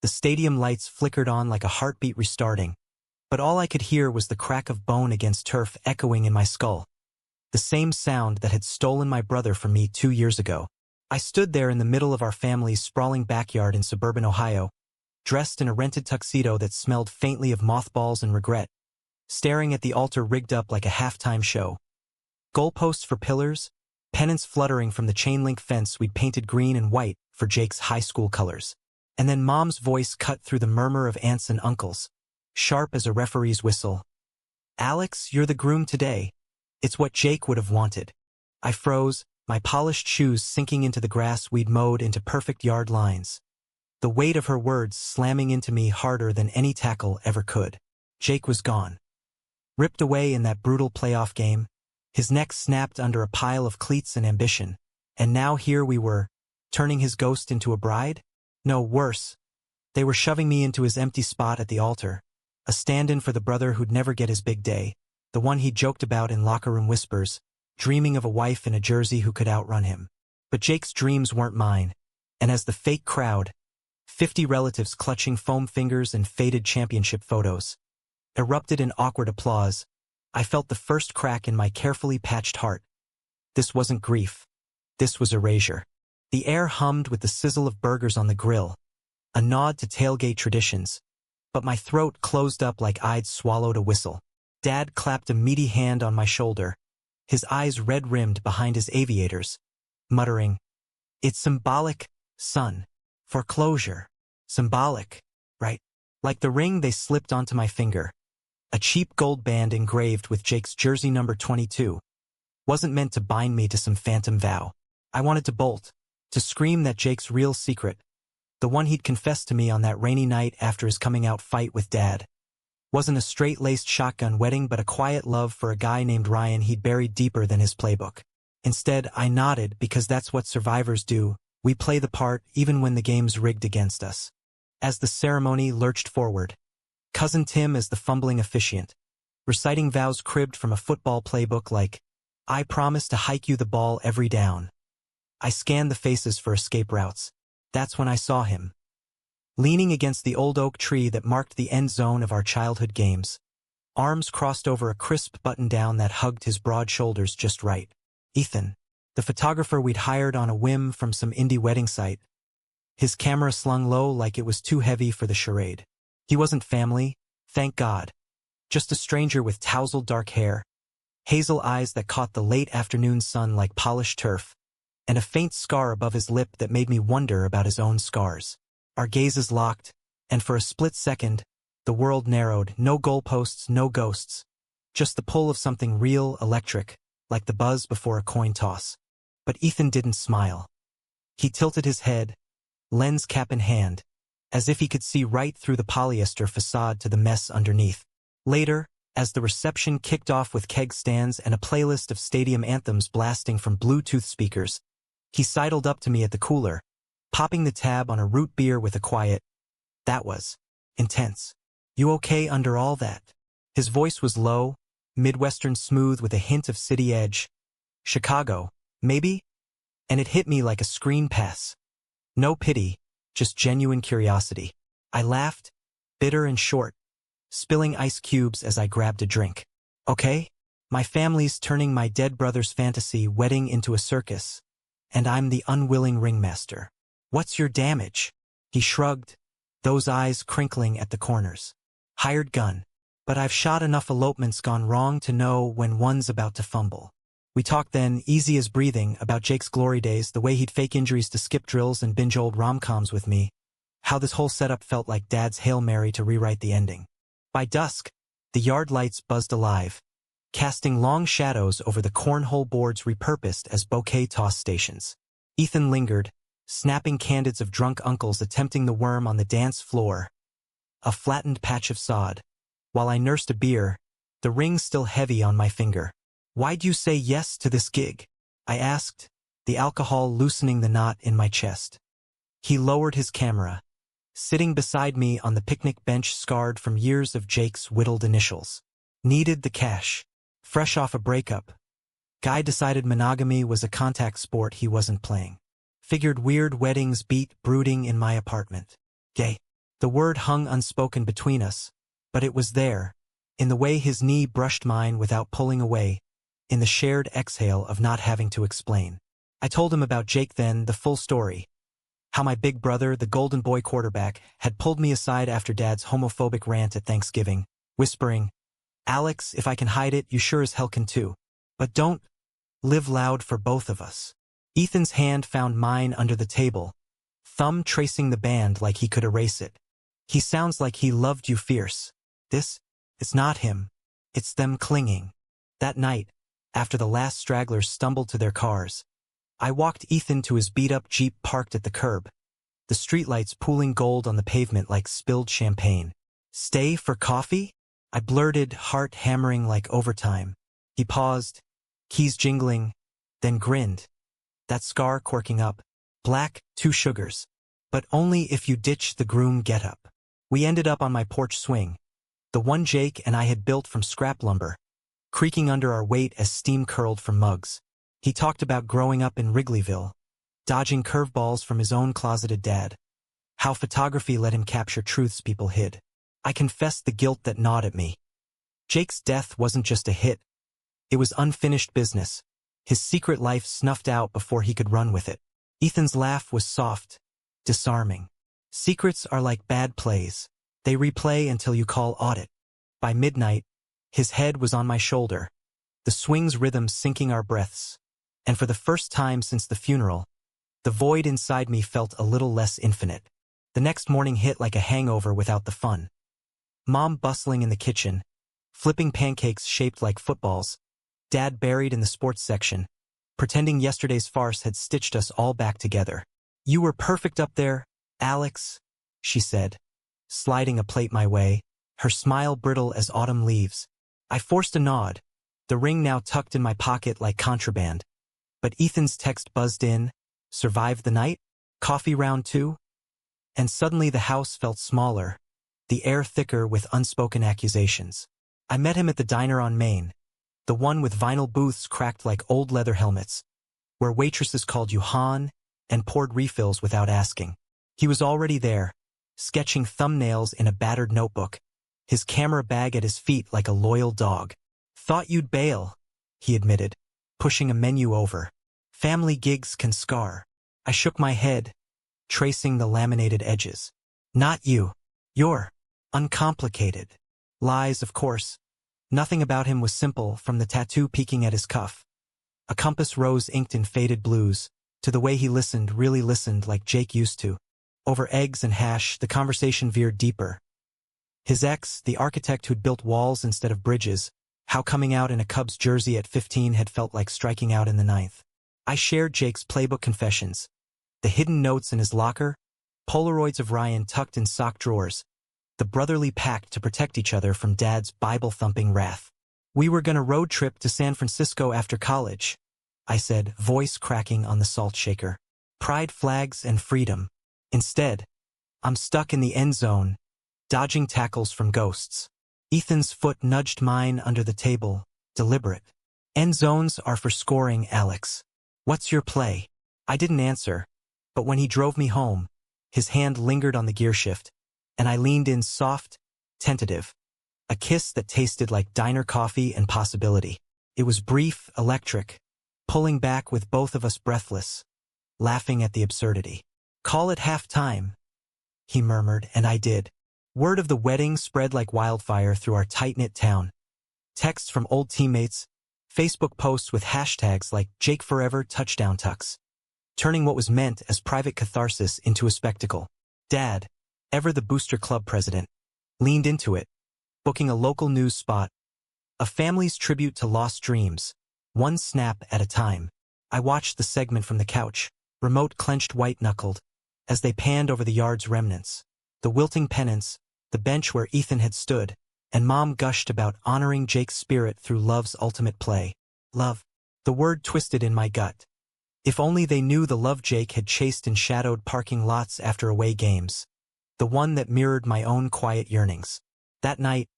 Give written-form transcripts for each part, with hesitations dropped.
The stadium lights flickered on like a heartbeat restarting, but all I could hear was the crack of bone against turf echoing in my skull. The same sound that had stolen my brother from me 2 years ago. I stood there in the middle of our family's sprawling backyard in suburban Ohio, dressed in a rented tuxedo that smelled faintly of mothballs and regret, staring at the altar rigged up like a halftime show. Goalposts for pillars, pennants fluttering from the chain-link fence we'd painted green and white for Jake's high school colors. And then Mom's voice cut through the murmur of aunts and uncles, sharp as a referee's whistle. "Alex, you're the groom today. It's what Jake would have wanted." I froze, my polished shoes sinking into the grass we'd mowed into perfect yard lines. The weight of her words slamming into me harder than any tackle ever could. Jake was gone. Ripped away in that brutal playoff game, his neck snapped under a pile of cleats and ambition, and now here we were, turning his ghost into a bride? No, worse. They were shoving me into his empty spot at the altar, a stand-in for the brother who'd never get his big day, the one he joked about in locker room whispers, dreaming of a wife in a jersey who could outrun him. But Jake's dreams weren't mine, and as the fake crowd, 50 relatives clutching foam fingers and faded championship photos, erupted in awkward applause, I felt the first crack in my carefully patched heart. This wasn't grief. This was erasure. The air hummed with the sizzle of burgers on the grill, a nod to tailgate traditions, but my throat closed up like I'd swallowed a whistle. Dad clapped a meaty hand on my shoulder, his eyes red-rimmed behind his aviators, muttering, "It's symbolic, son. Foreclosure. Symbolic, right?" Like the ring they slipped onto my finger. A cheap gold band engraved with Jake's jersey number 22. Wasn't meant to bind me to some phantom vow. I wanted to bolt, to scream that Jake's real secret, the one he'd confessed to me on that rainy night after his coming-out fight with Dad, wasn't a straight-laced shotgun wedding but a quiet love for a guy named Ryan he'd buried deeper than his playbook. Instead, I nodded because that's what survivors do. We play the part even when the game's rigged against us. As the ceremony lurched forward, Cousin Tim as the fumbling officiant, reciting vows cribbed from a football playbook like, "I promise to hike you the ball every down." I scanned the faces for escape routes. That's when I saw him, leaning against the old oak tree that marked the end zone of our childhood games, arms crossed over a crisp button-down that hugged his broad shoulders just right. Ethan, the photographer we'd hired on a whim from some indie wedding site, his camera slung low like it was too heavy for the charade. He wasn't family, thank God. Just a stranger with tousled dark hair, hazel eyes that caught the late afternoon sun like polished turf, and a faint scar above his lip that made me wonder about his own scars. Our gazes locked, and for a split second, the world narrowed. No goalposts, no ghosts. Just the pull of something real, electric, like the buzz before a coin toss. But Ethan didn't smile. He tilted his head, lens cap in hand, as if he could see right through the polyester facade to the mess underneath. Later, as the reception kicked off with keg stands and a playlist of stadium anthems blasting from Bluetooth speakers, he sidled up to me at the cooler, popping the tab on a root beer with a quiet, "That was intense. You okay under all that?" His voice was low, Midwestern smooth with a hint of city edge. "Chicago, maybe?" And it hit me like a screen pass. No pity, just genuine curiosity. I laughed, bitter and short, spilling ice cubes as I grabbed a drink. "Okay, my family's turning my dead brother's fantasy wedding into a circus, and I'm the unwilling ringmaster. What's your damage?" He shrugged, those eyes crinkling at the corners. "Hired gun. But I've shot enough elopements gone wrong to know when one's about to fumble." We talked then, easy as breathing, about Jake's glory days, the way he'd fake injuries to skip drills and binge old rom-coms with me, how this whole setup felt like Dad's Hail Mary to rewrite the ending. By dusk, the yard lights buzzed alive, casting long shadows over the cornhole boards repurposed as bouquet toss stations. Ethan lingered, snapping candids of drunk uncles attempting the worm on the dance floor, a flattened patch of sod, while I nursed a beer, the ring still heavy on my finger. "Why'd you say yes to this gig?" I asked, the alcohol loosening the knot in my chest. He lowered his camera, sitting beside me on the picnic bench scarred from years of Jake's whittled initials. "Needed the cash. Fresh off a breakup. Guy decided monogamy was a contact sport he wasn't playing. Figured weird weddings beat brooding in my apartment. Gay. The word hung unspoken between us, but it was there, in the way his knee brushed mine without pulling away, in the shared exhale of not having to explain. I told him about Jake then, the full story. How my big brother, the golden boy quarterback, had pulled me aside after Dad's homophobic rant at Thanksgiving, whispering, "Alex, if I can hide it, you sure as hell can too. But don't live loud for both of us." Ethan's hand found mine under the table, thumb tracing the band like he could erase it. "He sounds like he loved you fierce. It's not him. It's them clinging." That night, after the last stragglers stumbled to their cars, I walked Ethan to his beat-up Jeep parked at the curb, the streetlights pooling gold on the pavement like spilled champagne. "Stay for coffee?" I blurted, heart hammering like overtime. He paused, keys jingling, then grinned. That scar corking up. "Black, 2 sugars. But only if you ditch the Groom getup." We ended up on my porch swing, the one Jake and I had built from scrap lumber, creaking under our weight as steam curled from mugs. He talked about growing up in Wrigleyville, dodging curveballs from his own closeted dad, how photography let him capture truths people hid. I confessed the guilt that gnawed at me. Jake's death wasn't just a hit. It was unfinished business, his secret life snuffed out before he could run with it. Ethan's laugh was soft, disarming. "Secrets are like bad plays. They replay until you call audit." By midnight, his head was on my shoulder, the swing's rhythm syncing our breaths. And for the first time since the funeral, the void inside me felt a little less infinite. The next morning hit like a hangover without the fun. Mom bustling in the kitchen, flipping pancakes shaped like footballs, Dad buried in the sports section, pretending yesterday's farce had stitched us all back together. "You were perfect up there, Alex," she said, sliding a plate my way, her smile brittle as autumn leaves. I forced a nod, the ring now tucked in my pocket like contraband. But Ethan's text buzzed in, "Survived the night? Coffee round 2?" And suddenly the house felt smaller, the air thicker with unspoken accusations. I met him at the diner on Main, the one with vinyl booths cracked like old leather helmets, where waitresses called you Han and poured refills without asking. He was already there, sketching thumbnails in a battered notebook, his camera bag at his feet like a loyal dog. "Thought you'd bail," he admitted, pushing a menu over. "Family gigs can scar." I shook my head, tracing the laminated edges. "Not you. You're uncomplicated." Lies, of course. Nothing about him was simple, from the tattoo peeking at his cuff, a compass rose inked in faded blues, to the way he listened, really listened like Jake used to. Over eggs and hash, the conversation veered deeper. His ex, the architect who'd built walls instead of bridges, how coming out in a Cubs jersey at 15 had felt like striking out in the 9th. I shared Jake's playbook confessions, the hidden notes in his locker, Polaroids of Ryan tucked in sock drawers, the brotherly pact to protect each other from Dad's Bible-thumping wrath. "We were gonna road trip to San Francisco after college," I said, voice cracking on the salt shaker. "Pride flags and freedom. Instead, I'm stuck in the end zone, dodging tackles from ghosts." Ethan's foot nudged mine under the table, deliberate. "End zones are for scoring, Alex. What's your play?" I didn't answer, but when he drove me home, his hand lingered on the gearshift, and I leaned in soft, tentative, a kiss that tasted like diner coffee and possibility. It was brief, electric, pulling back with both of us breathless, laughing at the absurdity. "Call it half-time," he murmured, and I did. Word of the wedding spread like wildfire through our tight-knit town. Texts from old teammates, Facebook posts with hashtags like Jake Forever Touchdown Tucks, turning what was meant as private catharsis into a spectacle. Dad, ever the Booster Club president, leaned into it, booking a local news spot, a family's tribute to lost dreams, one snap at a time. I watched the segment from the couch, remote clenched white-knuckled, as they panned over the yard's remnants, the wilting pennants, the bench where Ethan had stood, and Mom gushed about honoring Jake's spirit through love's ultimate play. Love. The word twisted in my gut. If only they knew the love Jake had chased in shadowed parking lots after away games, the one that mirrored my own quiet yearnings. That night,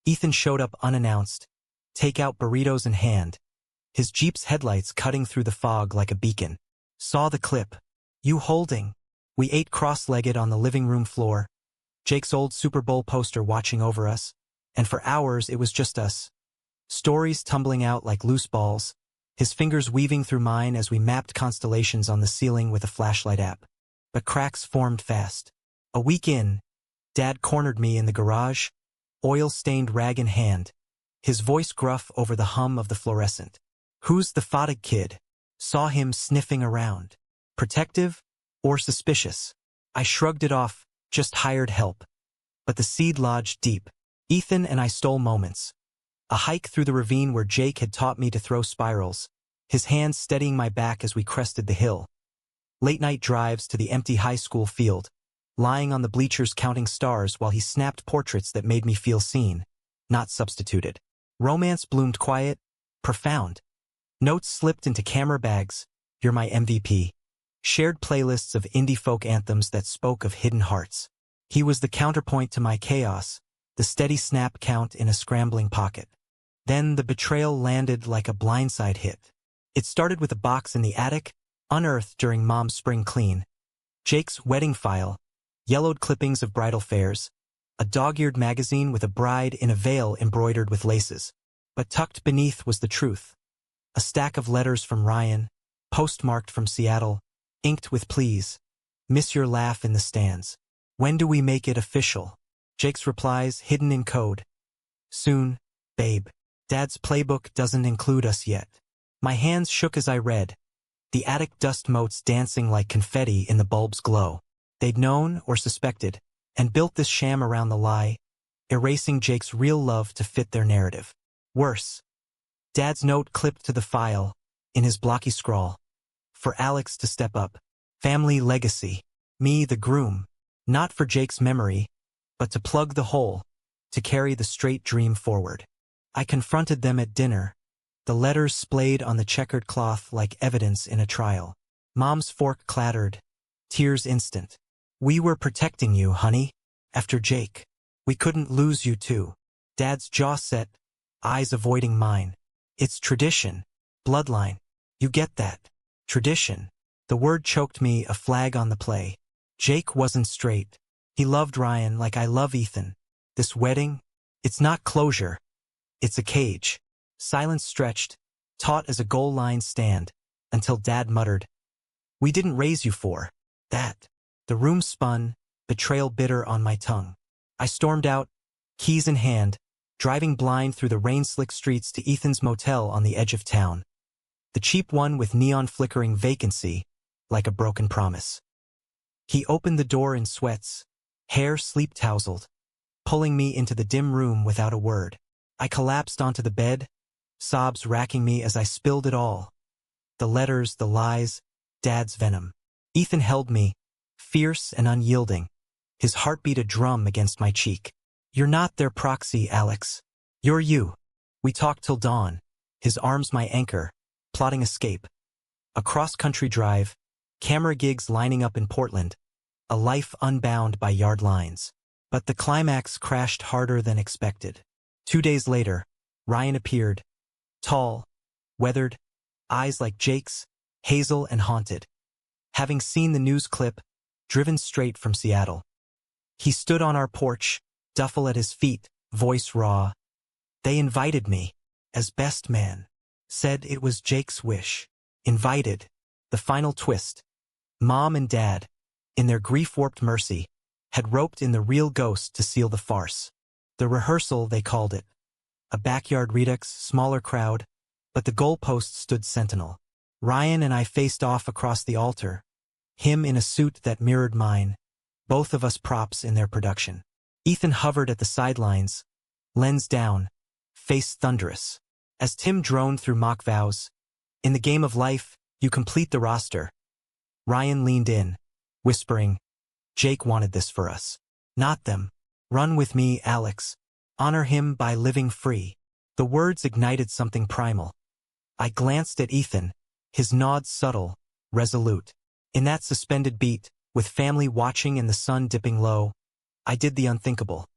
Ethan showed up unannounced, takeout burritos in hand, his Jeep's headlights cutting through the fog like a beacon. Saw the clip. "You holding?" We ate cross-legged on the living room floor, Jake's old Super Bowl poster watching over us, and for hours it was just us. Stories tumbling out like loose balls, his fingers weaving through mine as we mapped constellations on the ceiling with a flashlight app. But cracks formed fast. A week in, Dad cornered me in the garage, oil-stained rag in hand, his voice gruff over the hum of the fluorescent. "Who's the Fatig kid?" Saw him sniffing around. Protective or suspicious? I shrugged it off, just hired help. But the seed lodged deep. Ethan and I stole moments. A hike through the ravine where Jake had taught me to throw spirals, his hands steadying my back as we crested the hill. Late-night drives to the empty high school field, lying on the bleachers counting stars while he snapped portraits that made me feel seen, not substituted. Romance bloomed quiet, profound. Notes slipped into camera bags, "You're my MVP." Shared playlists of indie folk anthems that spoke of hidden hearts. He was the counterpoint to my chaos, the steady snap count in a scrambling pocket. Then the betrayal landed like a blindside hit. It started with a box in the attic, unearthed during Mom's spring clean. Jake's wedding file, yellowed clippings of bridal fairs, a dog-eared magazine with a bride in a veil embroidered with laces. But tucked beneath was the truth. A stack of letters from Ryan, postmarked from Seattle, inked with "Please, miss your laugh in the stands. When do we make it official?" Jake's replies hidden in code. "Soon, babe. Dad's playbook doesn't include us yet." My hands shook as I read, the attic dust motes dancing like confetti in the bulb's glow. They'd known or suspected, and built this sham around the lie, erasing Jake's real love to fit their narrative. Worse, Dad's note clipped to the file, in his blocky scrawl. For Alex to step up. Family legacy. Me, the groom. Not for Jake's memory, but to plug the hole, to carry the straight dream forward. I confronted them at dinner, the letters splayed on the checkered cloth like evidence in a trial. Mom's fork clattered, tears instant. "We were protecting you, honey. After Jake. We couldn't lose you too." Dad's jaw set, eyes avoiding mine. "It's tradition. Bloodline. You get that. Tradition." The word choked me, a flag on the play. Jake wasn't straight. He loved Ryan like I love Ethan. This wedding? It's not closure. It's a cage. Silence stretched, taut as a goal line stand, until Dad muttered, "We didn't raise you for that." The room spun, betrayal bitter on my tongue. I stormed out, keys in hand, driving blind through the rain-slick streets to Ethan's motel on the edge of town. The cheap one with neon flickering vacancy, like a broken promise. He opened the door in sweats, hair sleep-tousled, pulling me into the dim room without a word. I collapsed onto the bed, sobs racking me as I spilled it all. The letters, the lies, Dad's venom. Ethan held me, fierce and unyielding, his heartbeat a drum against my cheek. "You're not their proxy, Alex. You're you." We talked till dawn, his arms my anchor, plotting escape. A cross-country drive, camera gigs lining up in Portland, a life unbound by yard lines. But the climax crashed harder than expected. 2 days later, Ryan appeared, tall, weathered, eyes like Jake's, hazel and haunted. Having seen the news clip, driven straight from Seattle. He stood on our porch, duffel at his feet, voice raw. "They invited me, as best man." Said it was Jake's wish. Invited. The final twist. Mom and Dad, in their grief-warped mercy, had roped in the real ghost to seal the farce. The rehearsal, they called it. A backyard redux, smaller crowd, but the goalpost stood sentinel. Ryan and I faced off across the altar, him in a suit that mirrored mine, both of us props in their production. Ethan hovered at the sidelines, lens down, face thunderous. As Tim droned through mock vows, "In the game of life, you complete the roster." Ryan leaned in, whispering, "Jake wanted this for us. Not them. Run with me, Alex. Honor him by living free." The words ignited something primal. I glanced at Ethan, his nod subtle, resolute. In that suspended beat, with family watching and the sun dipping low, I did the unthinkable.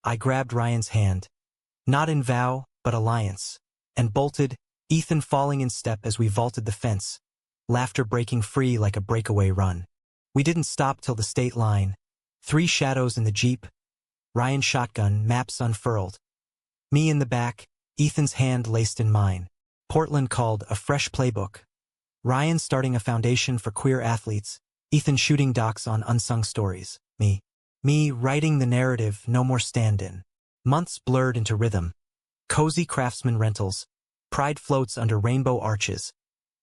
I grabbed Ryan's hand, not in vow, but alliance, and bolted, Ethan falling in step as we vaulted the fence, laughter breaking free like a breakaway run. We didn't stop till the state line, Three shadows in the Jeep, Ryan's shotgun, maps unfurled. Me in the back, Ethan's hand laced in mine. Portland called a fresh playbook. Ryan starting a foundation for queer athletes, Ethan shooting docs on unsung stories. Me writing the narrative, no more stand-in. Months blurred into rhythm. Cozy craftsman rentals. Pride floats under rainbow arches.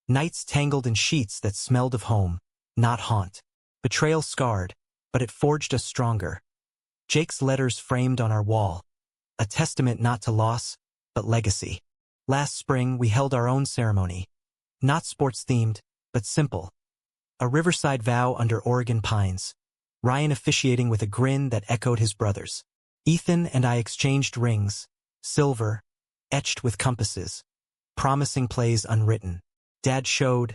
Nights tangled in sheets that smelled of home, not haunt. Betrayal scarred, but it forged us stronger. Jake's letters framed on our wall. A testament not to loss, but legacy. Last spring, we held our own ceremony. Not sports-themed, but simple. A riverside vow under Oregon pines. Ryan officiating with a grin that echoed his brother's. Ethan and I exchanged rings, silver, etched with compasses. Promising plays unwritten. Dad showed,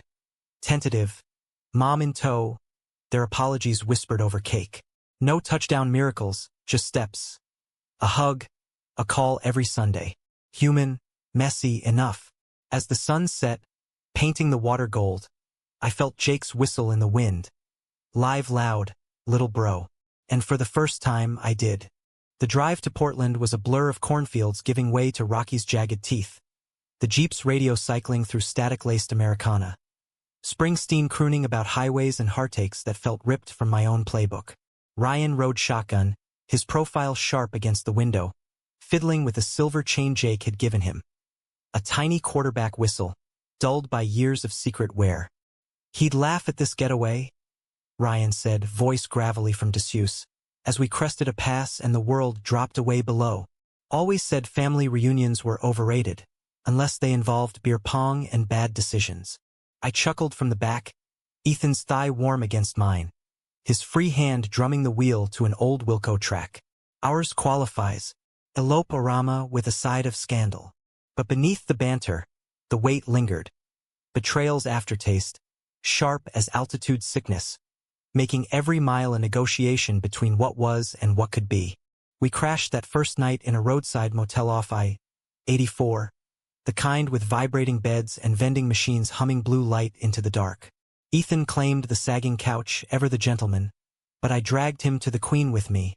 tentative. Mom in tow, their apologies whispered over cake. No touchdown miracles, just steps. A hug, a call every Sunday. Human, messy enough. As the sun set, painting the water gold, I felt Jake's whistle in the wind. Live loud, little bro. And for the first time, I did. The drive to Portland was a blur of cornfields giving way to Rocky's jagged teeth. The Jeep's radio cycling through static-laced Americana. Springsteen crooning about highways and heartaches that felt ripped from my own playbook. Ryan rode shotgun, his profile sharp against the window, fiddling with a silver chain Jake had given him. A tiny quarterback whistle, dulled by years of secret wear. He'd laugh at this getaway, Ryan said, voice gravelly from disuse, as we crested a pass and the world dropped away below. Always said family reunions were overrated, unless they involved beer pong and bad decisions. I chuckled from the back, Ethan's thigh warm against mine, his free hand drumming the wheel to an old Wilco track. Ours qualifies, elope-orama with a side of scandal. But beneath the banter, the weight lingered. Betrayal's aftertaste, sharp as altitude sickness, making every mile a negotiation between what was and what could be. We crashed that first night in a roadside motel off I-84, the kind with vibrating beds and vending machines humming blue light into the dark. Ethan claimed the sagging couch, ever the gentleman, but I dragged him to the queen with me,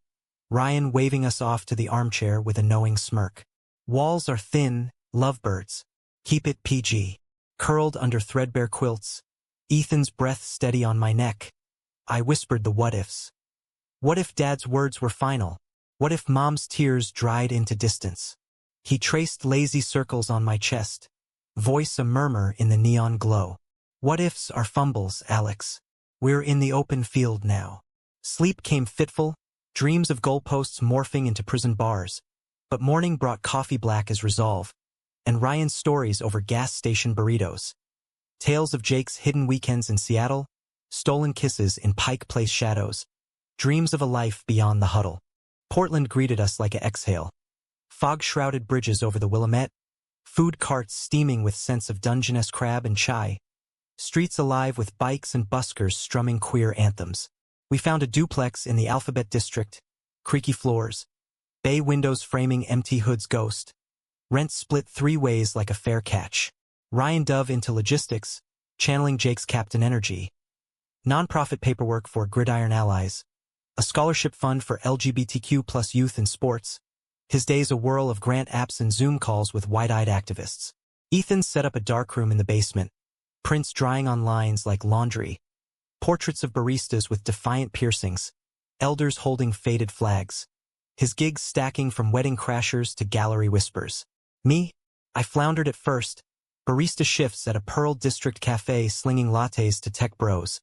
Ryan waving us off to the armchair with a knowing smirk. Walls are thin, lovebirds. Keep it PG. Curled under threadbare quilts, Ethan's breath steady on my neck. I whispered the what-ifs. What if Dad's words were final? What if Mom's tears dried into distance? He traced lazy circles on my chest, voice a murmur in the neon glow. What-ifs are fumbles, Alex. We're in the open field now. Sleep came fitful, dreams of goalposts morphing into prison bars, but morning brought coffee black as resolve, and Ryan's stories over gas station burritos. Tales of Jake's hidden weekends in Seattle, stolen kisses in Pike Place shadows, dreams of a life beyond the huddle. Portland greeted us like a exhale. Fog-shrouded bridges over the Willamette, food carts steaming with scents of Dungeness crab and chai, streets alive with bikes and buskers strumming queer anthems. We found a duplex in the Alphabet District, creaky floors, bay windows framing empty Hood's ghost. Rent split 3 ways like a fair catch. Ryan dove into logistics, channeling Jake's captain energy. Nonprofit paperwork for Gridiron Allies. A scholarship fund for LGBTQ plus youth in sports. His days a whirl of grant apps and Zoom calls with wide-eyed activists. Ethan set up a darkroom in the basement, prints drying on lines like laundry, portraits of baristas with defiant piercings, elders holding faded flags. His gigs stacking from wedding crashers to gallery whispers. Me? I floundered at first, barista shifts at a Pearl District cafe slinging lattes to tech bros.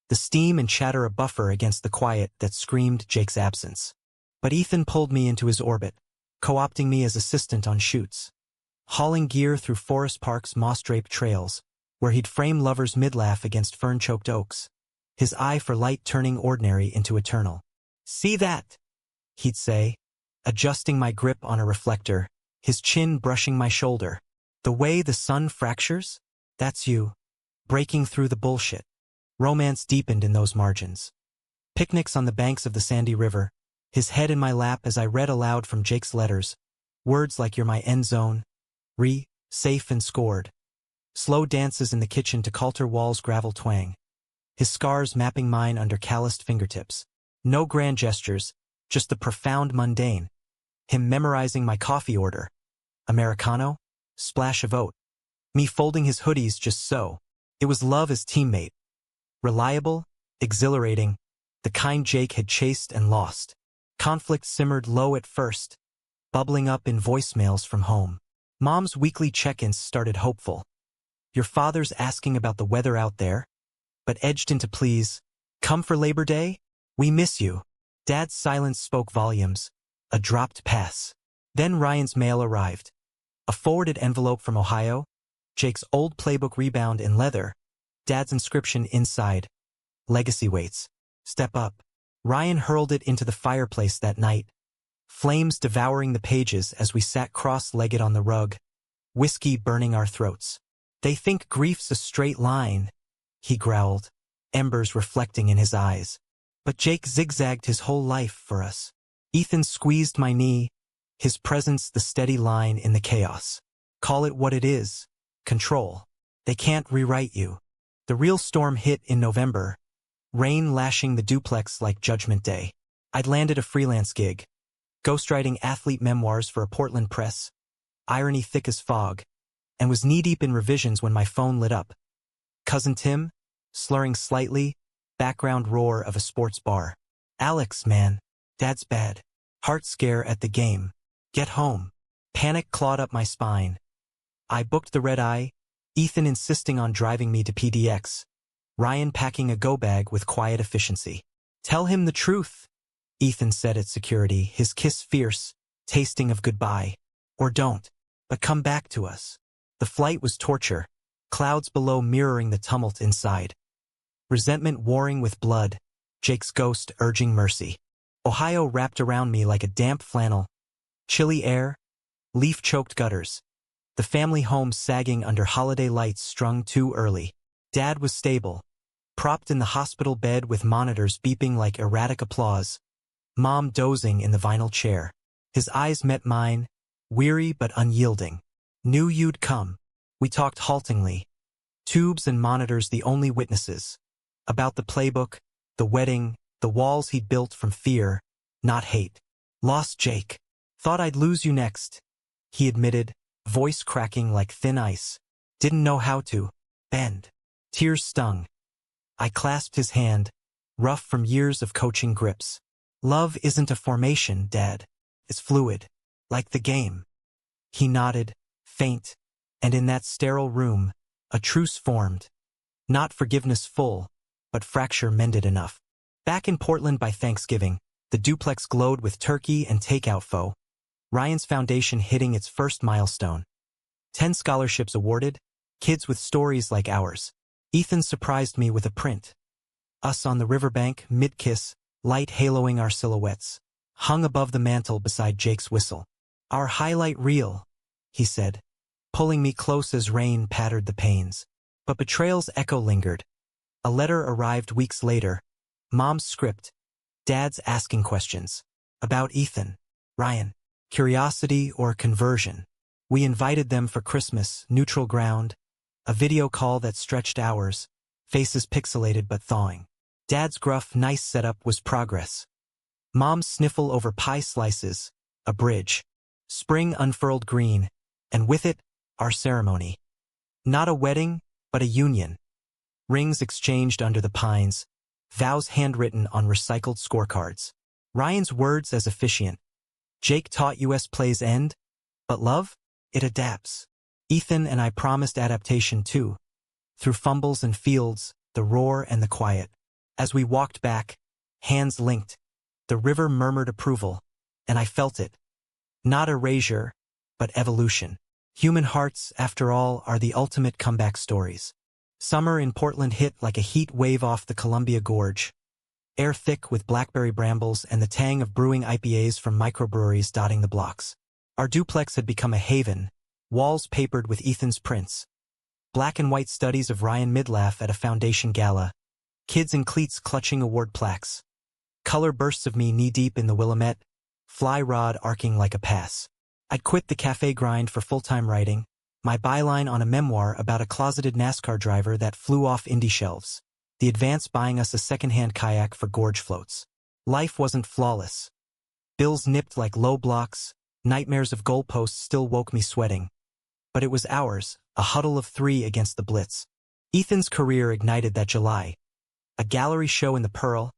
The steam and chatter a buffer against the quiet that screamed Jake's absence. But Ethan pulled me into his orbit, co-opting me as assistant on shoots. Hauling gear through Forest Park's moss-draped trails, where he'd frame lovers mid-laugh against fern-choked oaks, his eye for light turning ordinary into eternal. See that? He'd say, adjusting my grip on a reflector, his chin brushing my shoulder. The way the sun fractures? That's you. Breaking through the bullshit. Romance deepened in those margins. Picnics on the banks of the sandy river, his head in my lap as I read aloud from Jake's letters, words like you're my end zone, safe and scored. Slow dances in the kitchen to Coulter Wall's gravel twang, his scars mapping mine under calloused fingertips. No grand gestures, just the profound mundane. Him memorizing my coffee order. Americano? Splash of oat. Me folding his hoodies just so. It was love as teammate. Reliable, exhilarating, the kind Jake had chased and lost. Conflict simmered low at first, bubbling up in voicemails from home. Mom's weekly check-ins started hopeful. Your father's asking about the weather out there, but edged into pleas. Come for Labor Day? We miss you. Dad's silence spoke volumes. A dropped pass. Then Ryan's mail arrived. A forwarded envelope from Ohio, Jake's old playbook rebound in leather, Dad's inscription inside. Legacy waits. Step up. Ryan hurled it into the fireplace that night, flames devouring the pages as we sat cross-legged on the rug, whiskey burning our throats. They think grief's a straight line, he growled, embers reflecting in his eyes. But Jake zigzagged his whole life for us. Ethan squeezed my knee, his presence the steady line in the chaos. Call it what it is. Control. They can't rewrite you. The real storm hit in November, rain lashing the duplex like Judgment Day. I'd landed a freelance gig, ghostwriting athlete memoirs for a Portland press, irony thick as fog, and was knee-deep in revisions when my phone lit up. Cousin Tim, slurring slightly, background roar of a sports bar. Alex, man, Dad's bad. Heart scare at the game. Get home. Panic clawed up my spine. I booked the red-eye, Ethan insisting on driving me to PDX, Ryan packing a go-bag with quiet efficiency. Tell him the truth, Ethan said at security, his kiss fierce, tasting of goodbye. Or don't, but come back to us. The flight was torture, clouds below mirroring the tumult inside. Resentment warring with blood, Jake's ghost urging mercy. Ohio wrapped around me like a damp flannel. Chilly air, leaf-choked gutters. The family home sagging under holiday lights strung too early. Dad was stable, propped in the hospital bed with monitors beeping like erratic applause. Mom dozing in the vinyl chair. His eyes met mine, weary but unyielding. Knew you'd come. We talked haltingly. Tubes and monitors the only witnesses. About the playbook, the wedding, the walls he'd built from fear, not hate. Lost Jake. Thought I'd lose you next, he admitted, voice cracking like thin ice. Didn't know how to bend. Tears stung. I clasped his hand, rough from years of coaching grips. Love isn't a formation, Dad. It's fluid, like the game. He nodded, faint, and in that sterile room, a truce formed. Not forgiveness full, but fracture mended enough. Back in Portland by Thanksgiving, the duplex glowed with turkey and takeout pho. Ryan's foundation hitting its first milestone. 10 scholarships awarded, kids with stories like ours. Ethan surprised me with a print. Us on the riverbank, mid-kiss, light haloing our silhouettes, hung above the mantel beside Jake's whistle. Our highlight reel, he said, pulling me close as rain pattered the panes. But betrayal's echo lingered. A letter arrived weeks later. Mom's script. Dad's asking questions. About Ethan. Ryan. Curiosity or conversion. We invited them for Christmas, neutral ground. A video call that stretched hours. Faces pixelated but thawing. Dad's gruff, nice setup was progress. Mom's sniffle over pie slices. A bridge. Spring unfurled green. And with it, our ceremony. Not a wedding, but a union. Rings exchanged under the pines. Vows handwritten on recycled scorecards. Ryan's words as officiant. Jake taught US plays end, but love? It adapts. Ethan and I promised adaptation too. Through fumbles and fields, the roar and the quiet. As we walked back, hands linked, the river murmured approval, and I felt it. Not erasure, but evolution. Human hearts, after all, are the ultimate comeback stories. Summer in Portland hit like a heat wave off the Columbia Gorge. Air thick with blackberry brambles and the tang of brewing IPAs from microbreweries dotting the blocks. Our duplex had become a haven, walls papered with Ethan's prints. Black and white studies of Ryan Midlaff at a foundation gala. Kids in cleats clutching award plaques. Color bursts of me knee-deep in the Willamette, fly rod arcing like a pass. I'd quit the cafe grind for full-time writing, my byline on a memoir about a closeted NASCAR driver that flew off indie shelves. The advance buying us a second-hand kayak for gorge floats. Life wasn't flawless. Bills nipped like low blocks, nightmares of goalposts still woke me sweating. But it was ours, a huddle of 3 against the Blitz. Ethan's career ignited that July. A gallery show in the Pearl,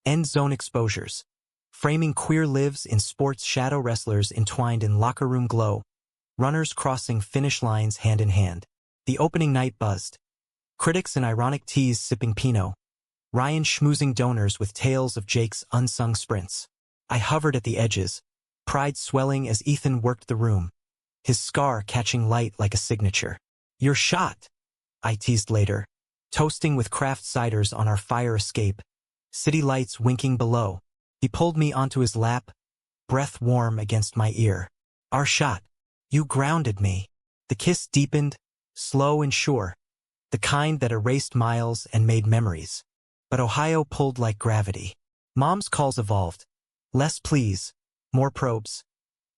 end zone exposures, framing queer lives in sports, shadow wrestlers entwined in locker room glow, runners crossing finish lines hand in hand. The opening night buzzed. Critics in ironic teas sipping Pinot, Ryan schmoozing donors with tales of Jake's unsung sprints. I hovered at the edges, pride swelling as Ethan worked the room, his scar catching light like a signature. "You're shot," I teased later, toasting with craft ciders on our fire escape, city lights winking below. He pulled me onto his lap, breath warm against my ear. "Our shot. You grounded me." The kiss deepened, slow and sure, the kind that erased miles and made memories. But Ohio pulled like gravity. Mom's calls evolved. Less please, more probes.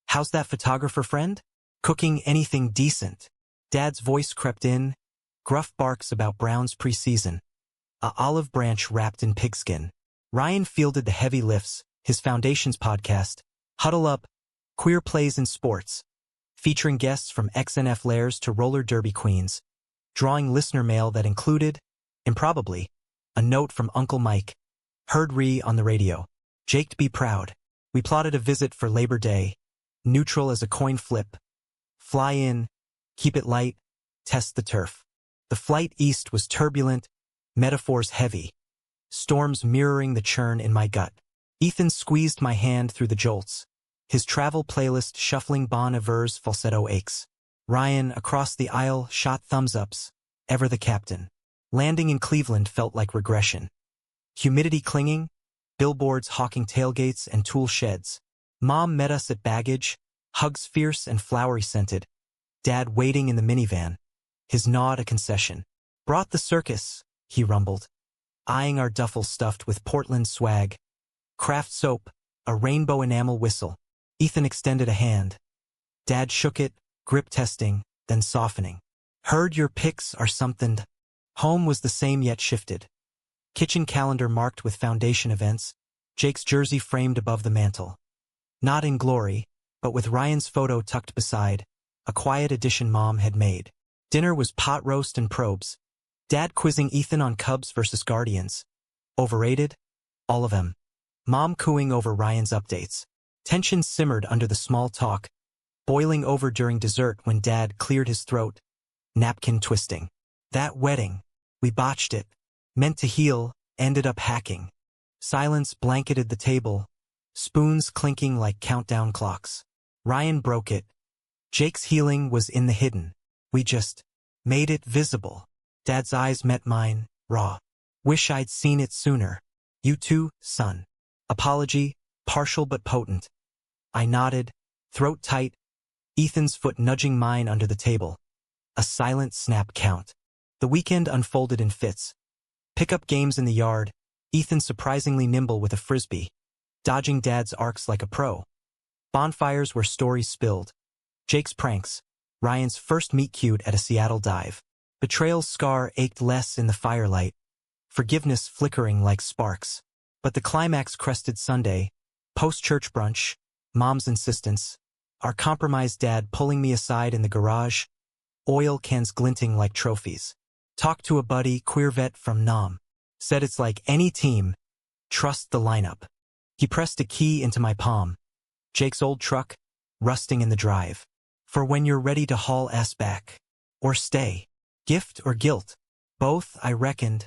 "How's that photographer friend? Cooking anything decent?" Dad's voice crept in, gruff barks about Brown's preseason. A olive branch wrapped in pigskin. Ryan fielded the heavy lifts, his Foundations podcast, Huddle Up, Queer Plays in Sports, featuring guests from XNF Lairs to roller derby queens, drawing listener mail that included, improbably, a note from Uncle Mike. Heard Ree on the radio. "Jake, be proud." We plotted a visit for Labor Day, neutral as a coin flip. Fly in, keep it light, test the turf. The flight east was turbulent, metaphors heavy, storms mirroring the churn in my gut. Ethan squeezed my hand through the jolts, his travel playlist shuffling Bon Iver's falsetto aches. Ryan, across the aisle, shot thumbs-ups, ever the captain. Landing in Cleveland felt like regression. Humidity clinging, billboards hawking tailgates and tool sheds. Mom met us at baggage, hugs fierce and flowery-scented. Dad waiting in the minivan, his nod a concession. "Brought the circus," he rumbled, eyeing our duffel stuffed with Portland swag. Craft soap, a rainbow enamel whistle. Ethan extended a hand. Dad shook it, grip testing, then softening. "Heard your picks are something." Home was the same yet shifted. Kitchen calendar marked with Foundation events, Jake's jersey framed above the mantel. Not in glory, but with Ryan's photo tucked beside, a quiet addition Mom had made. Dinner was pot roast and probes. Dad quizzing Ethan on Cubs versus Guardians. Overrated? All of them. Mom cooing over Ryan's updates. Tension simmered under the small talk, boiling over during dessert when Dad cleared his throat, napkin twisting. That wedding, we botched it. Meant to heal, ended up hacking. Silence blanketed the table, spoons clinking like countdown clocks. Ryan broke it. Jake's healing was in the hidden. We just made it visible. Dad's eyes met mine, raw. "Wish I'd seen it sooner." "You too, son." Apology, partial but potent. I nodded, throat tight, Ethan's foot nudging mine under the table. A silent snap count. The weekend unfolded in fits. Pickup games in the yard, Ethan surprisingly nimble with a frisbee, dodging Dad's arcs like a pro. Bonfires where stories spilled. Jake's pranks, Ryan's first meet-cute at a Seattle dive. Betrayal's scar ached less in the firelight, forgiveness flickering like sparks. But the climax crested Sunday, post-church brunch, Mom's insistence, our compromised Dad pulling me aside in the garage, oil cans glinting like trophies. Talked to a buddy, queer vet from Nam. Said it's like any team, trust the lineup. He pressed a key into my palm. Jake's old truck, rusting in the drive. For when you're ready to haul ass back. Or stay. Gift or guilt? Both, I reckoned,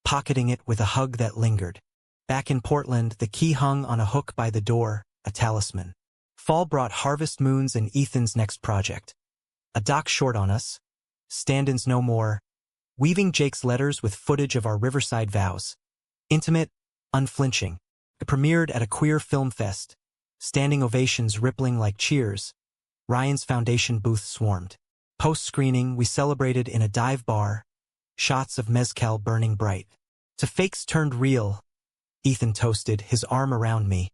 pocketing it with a hug that lingered. Back in Portland, the key hung on a hook by the door, a talisman. Fall brought harvest moons and Ethan's next project. A doc short on us. Stand-ins no more. Weaving Jake's letters with footage of our Riverside vows. Intimate, unflinching. It premiered at a queer film fest. Standing ovations rippling like cheers. Ryan's Foundation booth swarmed. Post-screening, we celebrated in a dive bar. Shots of mezcal burning bright. To fakes turned real. Ethan toasted, his arm around me.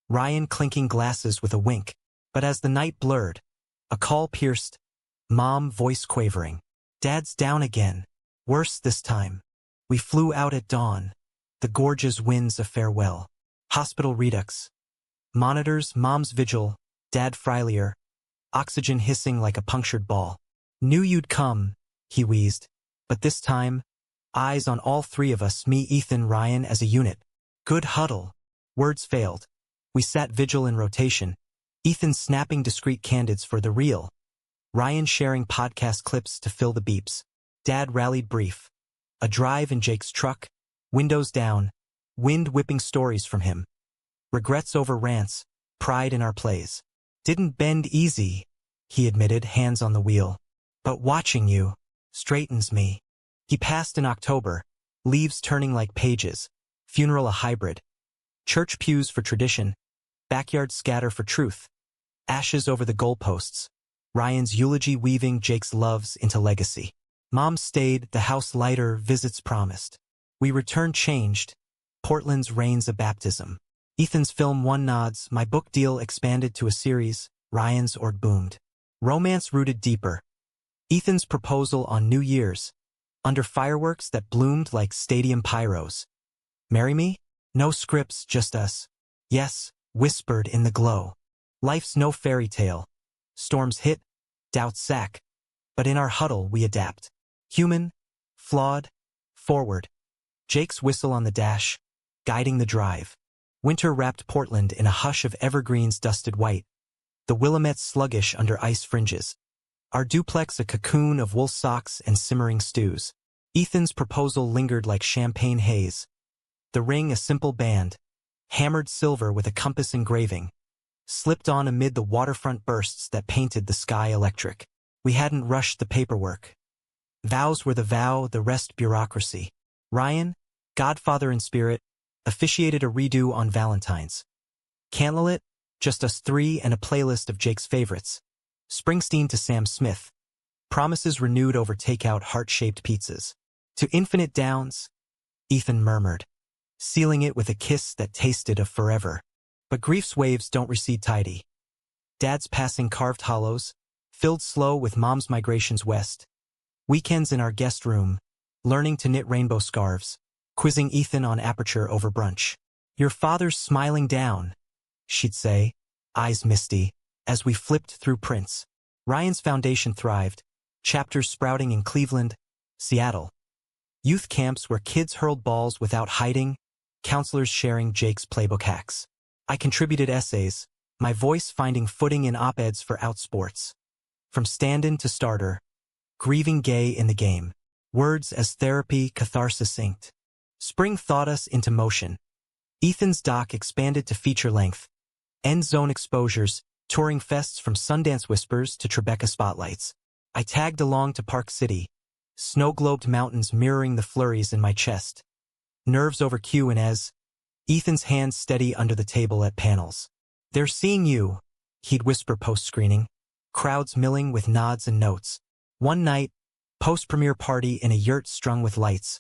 Ryan clinking glasses with a wink. But as the night blurred, a call pierced. Mom voice quavering. Dad's down again. Worse this time. We flew out at dawn. The gorgeous winds a farewell. Hospital redux. Monitors, mom's vigil, dad Frylier, oxygen hissing like a punctured ball. Knew you'd come, he wheezed. But this time, eyes on all three of us, me, Ethan, Ryan as a unit. Good huddle. Words failed. We sat vigil in rotation. Ethan snapping discreet candids for the real. Ryan sharing podcast clips to fill the beeps. Dad rallied brief. A drive in Jake's truck, windows down, wind whipping stories from him. Regrets over rants, pride in our plays. Didn't bend easy, he admitted, hands on the wheel. But watching you straightens me. He passed in October, leaves turning like pages, funeral a hybrid. Church pews for tradition, backyard scatter for truth. Ashes over the goalposts. Ryan's eulogy weaving Jake's loves into legacy. Mom stayed, the house lighter, visits promised. We returned changed. Portland's rains a baptism. Ethan's film won nods, my book deal expanded to a series, Ryan's org boomed. Romance rooted deeper. Ethan's proposal on New Year's, under fireworks that bloomed like stadium pyros. Marry me? No scripts, just us. Yes, whispered in the glow. Life's no fairy tale. Storms hit, doubts sack. But in our huddle we adapt. Human, flawed, forward. Jake's whistle on the dash, guiding the drive. Winter wrapped Portland in a hush of evergreens dusted white. The Willamette sluggish under ice fringes. Our duplex a cocoon of wool socks and simmering stews. Ethan's proposal lingered like champagne haze. The ring a simple band, hammered silver with a compass engraving, slipped on amid the waterfront bursts that painted the sky electric. We hadn't rushed the paperwork. Vows were the vow, the rest bureaucracy. Ryan, godfather in spirit, officiated a redo on Valentine's. Candlelit, just us three and a playlist of Jake's favorites. Springsteen to Sam Smith. Promises renewed over takeout heart-shaped pizzas. To infinite downs, Ethan murmured, sealing it with a kiss that tasted of forever. But grief's waves don't recede tidy. Dad's passing carved hollows, filled slow with mom's migrations west. Weekends in our guest room, learning to knit rainbow scarves, quizzing Ethan on aperture over brunch. Your father's smiling down, she'd say, eyes misty, as we flipped through prints. Ryan's foundation thrived, chapters sprouting in Cleveland, Seattle. Youth camps where kids hurled balls without hiding, counselors sharing Jake's playbook hacks. I contributed essays, my voice finding footing in op-eds for outsports. From stand-in to starter, grieving gay in the game. Words as therapy, catharsis inked. Spring thawed us into motion. Ethan's doc expanded to feature length. End zone exposures, touring fests from Sundance Whispers to Tribeca Spotlights. I tagged along to Park City, snow-globed mountains mirroring the flurries in my chest. Nerves over Q and Ez. Ethan's hands steady under the table at panels. They're seeing you, he'd whisper post-screening. Crowds milling with nods and notes. One night, post-premiere party in a yurt strung with lights.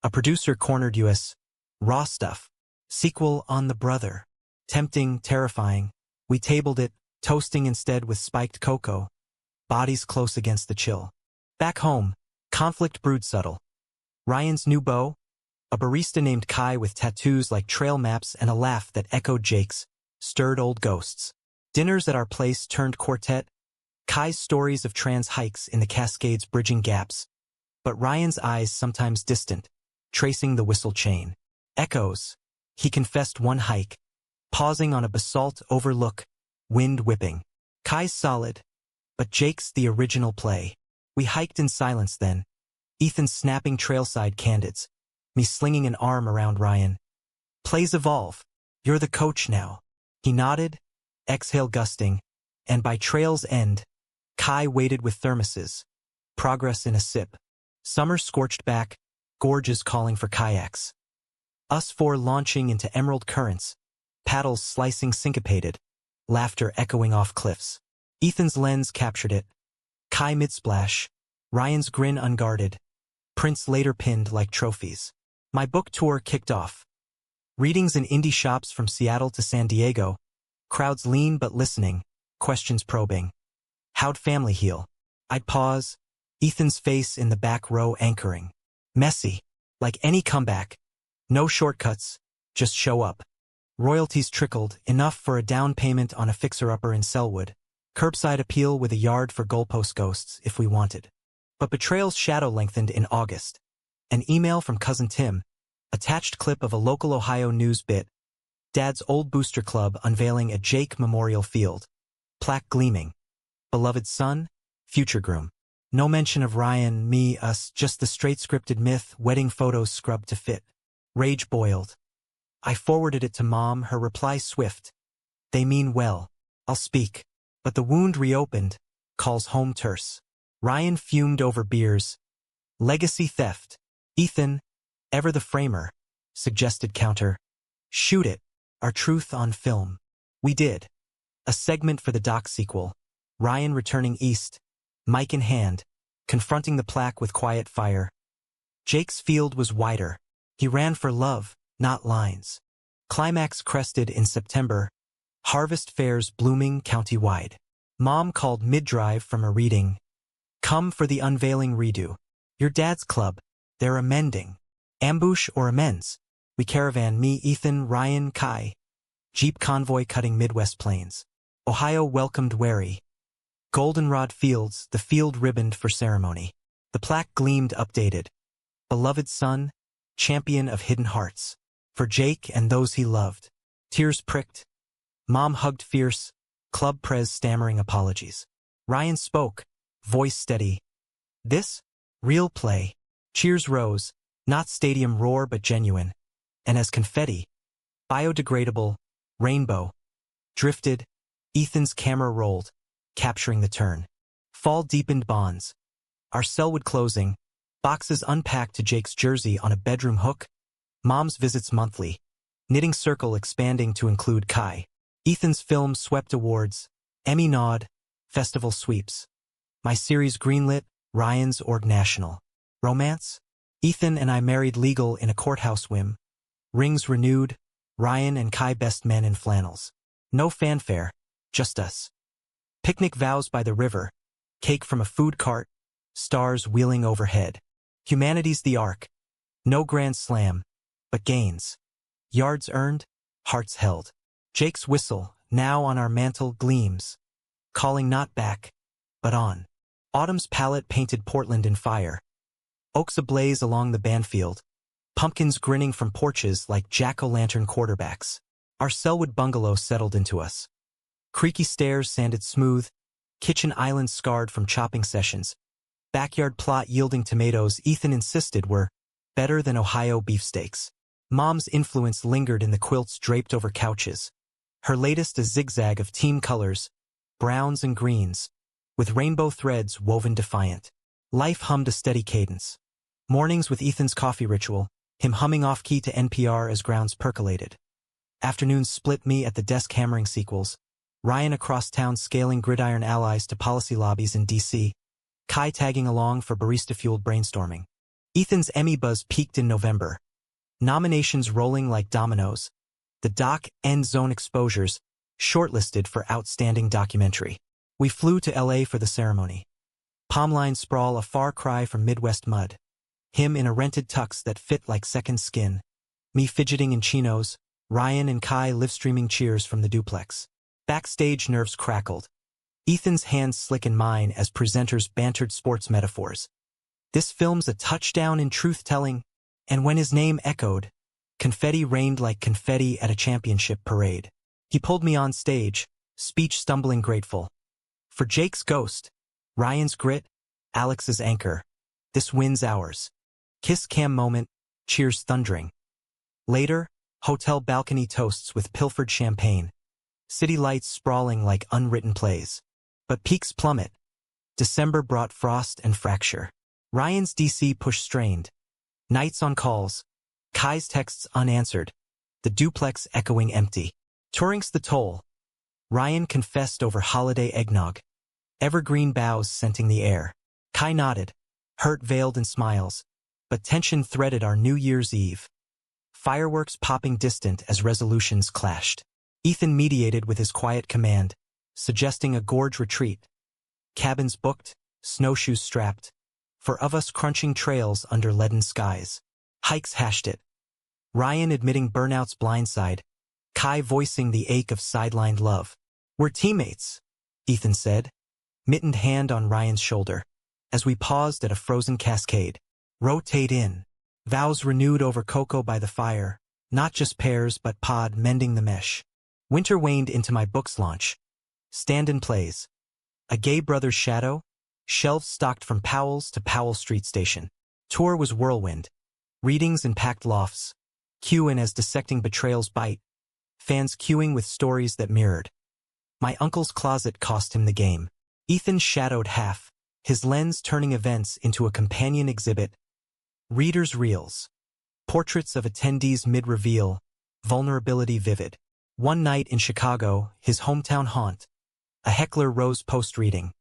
A producer cornered us. Raw stuff. Sequel on the brother. Tempting, terrifying. We tabled it, toasting instead with spiked cocoa. Bodies close against the chill. Back home, conflict brewed subtle. Ryan's new beau? A barista named Kai with tattoos like trail maps and a laugh that echoed Jake's, stirred old ghosts. Dinners at our place turned quartet. Kai's stories of trans hikes in the Cascades bridging gaps. But Ryan's eyes sometimes distant, tracing the whistle chain. Echoes. He confessed one hike. Pausing on a basalt overlook, wind whipping. Kai's solid, but Jake's the original play. We hiked in silence then. Ethan snapping trailside candids. Me slinging an arm around Ryan. Plays evolve. You're the coach now. He nodded, exhale gusting, and by trail's end, Kai waited with thermoses. Progress in a sip. Summer scorched back, gorges calling for kayaks. Us four launching into emerald currents, paddles slicing syncopated, laughter echoing off cliffs. Ethan's lens captured it. Kai mid-splash, Ryan's grin unguarded, prints later pinned like trophies. My book tour kicked off. Readings in indie shops from Seattle to San Diego, crowds lean but listening, questions probing. How'd family heal? I'd pause, Ethan's face in the back row anchoring. Messy, like any comeback. No shortcuts, just show up. Royalties trickled, enough for a down payment on a fixer-upper in Selwood. Curbside appeal with a yard for goalpost ghosts if we wanted. But betrayal's shadow lengthened in August. An email from Cousin Tim, attached clip of a local Ohio news bit, Dad's old booster club unveiling at Jake Memorial Field. Plaque gleaming. Beloved son, future groom. No mention of Ryan, me, us, just the straight scripted myth, wedding photos scrubbed to fit. Rage boiled. I forwarded it to Mom, her reply swift. They mean well. I'll speak. But the wound reopened, calls home terse. Ryan fumed over beers. Legacy theft. Ethan, ever the framer, suggested counter. Shoot it. Our truth on film. We did. A segment for the doc sequel. Ryan returning east, mic in hand, confronting the plaque with quiet fire. Jake's field was wider. He ran for love, not lines. Climax crested in September. Harvest fairs blooming county-wide. Mom called mid-drive from a reading. Come for the unveiling redo. Your dad's club. They're amending. Ambush or amends? We caravan me, Ethan, Ryan, Kai. Jeep convoy cutting Midwest plains. Ohio welcomed wary. Goldenrod fields, the field ribboned for ceremony. The plaque gleamed updated. Beloved son, champion of hidden hearts. For Jake and those he loved. Tears pricked. Mom hugged fierce, club prez stammering apologies. Ryan spoke, voice steady. This? Real play. Cheers rose, not stadium roar but genuine. And as confetti, biodegradable, rainbow, drifted, Ethan's camera rolled, capturing the turn. Fall deepened bonds. Our Selwood closing, boxes unpacked to Jake's jersey on a bedroom hook. Mom's visits monthly. Knitting circle expanding to include Kai. Ethan's film swept awards. Emmy nod. Festival sweeps. My series greenlit. Ryan's org national. Romance? Ethan and I married legal in a courthouse whim. Rings renewed. Ryan and Kai best men in flannels. No fanfare. Just us. Picnic vows by the river. Cake from a food cart. Stars wheeling overhead. Humanity's the arc. No grand slam, but gains. Yards earned, hearts held. Jake's whistle, now on our mantle, gleams. Calling not back, but on. Autumn's palette painted Portland in fire. Oaks ablaze along the Banfield. Pumpkins grinning from porches like jack-o'-lantern quarterbacks. Our Selwood bungalow settled into us. Creaky stairs sanded smooth, kitchen island scarred from chopping sessions. Backyard plot yielding tomatoes Ethan insisted were better than Ohio beefsteaks. Mom's influence lingered in the quilts draped over couches. Her latest a zigzag of team colors, browns and greens, with rainbow threads woven defiant. Life hummed a steady cadence. Mornings with Ethan's coffee ritual, him humming off-key to NPR as grounds percolated. Afternoons split me at the desk hammering sequels. Ryan across town scaling gridiron allies to policy lobbies in D.C. Kai tagging along for barista-fueled brainstorming. Ethan's Emmy buzz peaked in November. Nominations rolling like dominoes. The doc end zone exposures, shortlisted for Outstanding Documentary. We flew to L.A. for the ceremony. Palmline sprawl a far cry from Midwest mud. Him in a rented tux that fit like second skin. Me fidgeting in chinos. Ryan and Kai live-streaming cheers from the duplex. Backstage nerves crackled. Ethan's hands slick in mine as presenters bantered sports metaphors. This film's a touchdown in truth-telling, and when his name echoed, confetti rained like confetti at a championship parade. He pulled me on stage, speech stumbling grateful. For Jake's ghost, Ryan's grit, Alex's anchor. This win's ours. Kiss cam moment, cheers thundering. Later, hotel balcony toasts with pilfered champagne. City lights sprawling like unwritten plays. But peaks plummet. December brought frost and fracture. Ryan's DC push strained. Nights on calls. Kai's texts unanswered. The duplex echoing empty. Touring's the toll. Ryan confessed over holiday eggnog. Evergreen boughs scenting the air. Kai nodded, hurt veiled in smiles. But tension threaded our New Year's Eve. Fireworks popping distant as resolutions clashed. Ethan mediated with his quiet command, suggesting a gorge retreat. Cabins booked, snowshoes strapped. For of us crunching trails under leaden skies. Hikes hashed it. Ryan admitting burnout's blindside. Kai voicing the ache of sidelined love. We're teammates, Ethan said, mittened hand on Ryan's shoulder. As we paused at a frozen cascade. Rotate in. Vows renewed over cocoa by the fire, not just pairs but pod mending the mesh. Winter waned into my book's launch. Stand-in plays. A Gay Brother's Shadow, shelves stocked from Powell's to Powell Street Station. Tour was whirlwind. Readings in packed lofts. Queue in as dissecting betrayals bite. Fans queuing with stories that mirrored. My uncle's closet cost him the game. Ethan shadowed half, his lens turning events into a companion exhibit. Readers' reels. Portraits of attendees mid-reveal, vulnerability vivid. One night in Chicago, his hometown haunt. A heckler rose post-reading.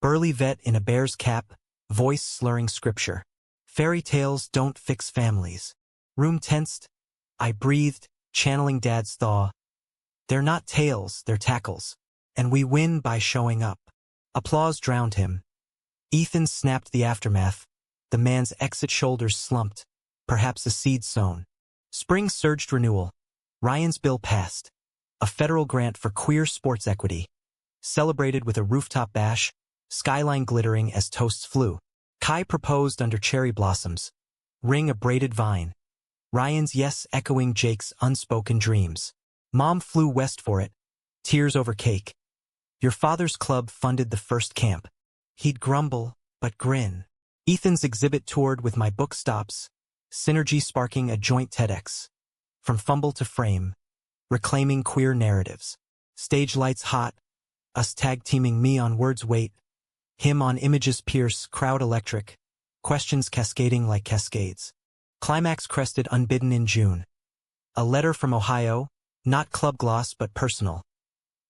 Burly vet in a bear's cap, voice slurring scripture. Fairy tales don't fix families. Room tensed. I breathed, channeling Dad's thaw. They're not tales, they're tackles. And we win by showing up. Applause drowned him. Ethan snapped the aftermath. The man's exit shoulders slumped. Perhaps a seed sown. Spring surged renewal. Ryan's bill passed. A federal grant for queer sports equity. Celebrated with a rooftop bash, skyline glittering as toasts flew. Kai proposed under cherry blossoms. Ring a braided vine. Ryan's yes echoing Jake's unspoken dreams. Mom flew west for it. Tears over cake. Your father's club funded the first camp. He'd grumble, but grin. Ethan's exhibit toured with my book stops, synergy sparking a joint TEDx. From fumble to frame, reclaiming queer narratives. Stage lights hot, us tag-teaming me on words wait, him on images pierce, crowd electric, questions cascading like cascades. Climax crested unbidden in June. A letter from Ohio, not club gloss but personal.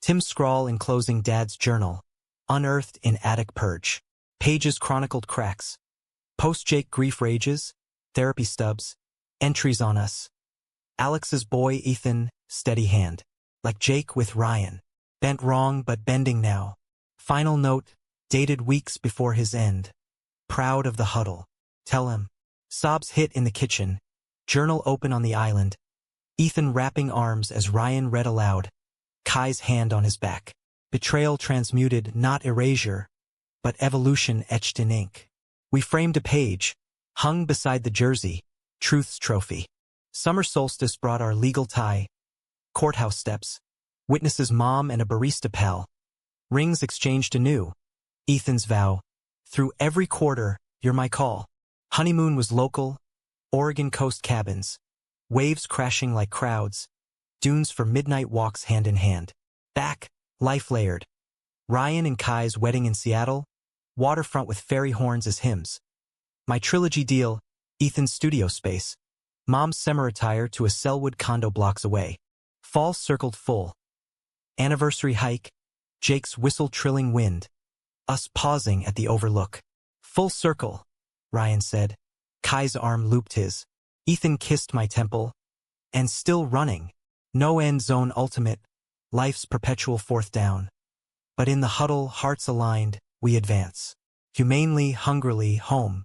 Tim's scrawl enclosing Dad's journal, unearthed in attic purge. Pages chronicled cracks. Post-Jake grief rages, therapy stubs, entries on us. Alex's boy Ethan, steady hand. Like Jake with Ryan. Bent wrong but bending now. Final note, dated weeks before his end. Proud of the huddle. Tell him. Sobs hit in the kitchen. Journal open on the island. Ethan wrapping arms as Ryan read aloud. Kai's hand on his back. Betrayal transmuted, not erasure, but evolution etched in ink. We framed a page, hung beside the jersey, truth's trophy. Summer solstice brought our legal tie. Courthouse steps. Witnesses' mom and a barista pal. Rings exchanged anew. Ethan's vow. Through every quarter, you're my call. Honeymoon was local. Oregon coast cabins. Waves crashing like crowds. Dunes for midnight walks hand in hand. Back, life layered. Ryan and Kai's wedding in Seattle. Waterfront with fairy horns as hymns. My trilogy deal. Ethan's studio space. Mom's semi-retire to a Selwood condo blocks away. Fall circled full. Anniversary hike. Jake's whistle trilling wind. Us pausing at the overlook. Full circle, Ryan said. Kai's arm looped his. Ethan kissed my temple. And still running. No end zone ultimate. Life's perpetual fourth down. But in the huddle, hearts aligned, we advance. Humanely, hungrily, home.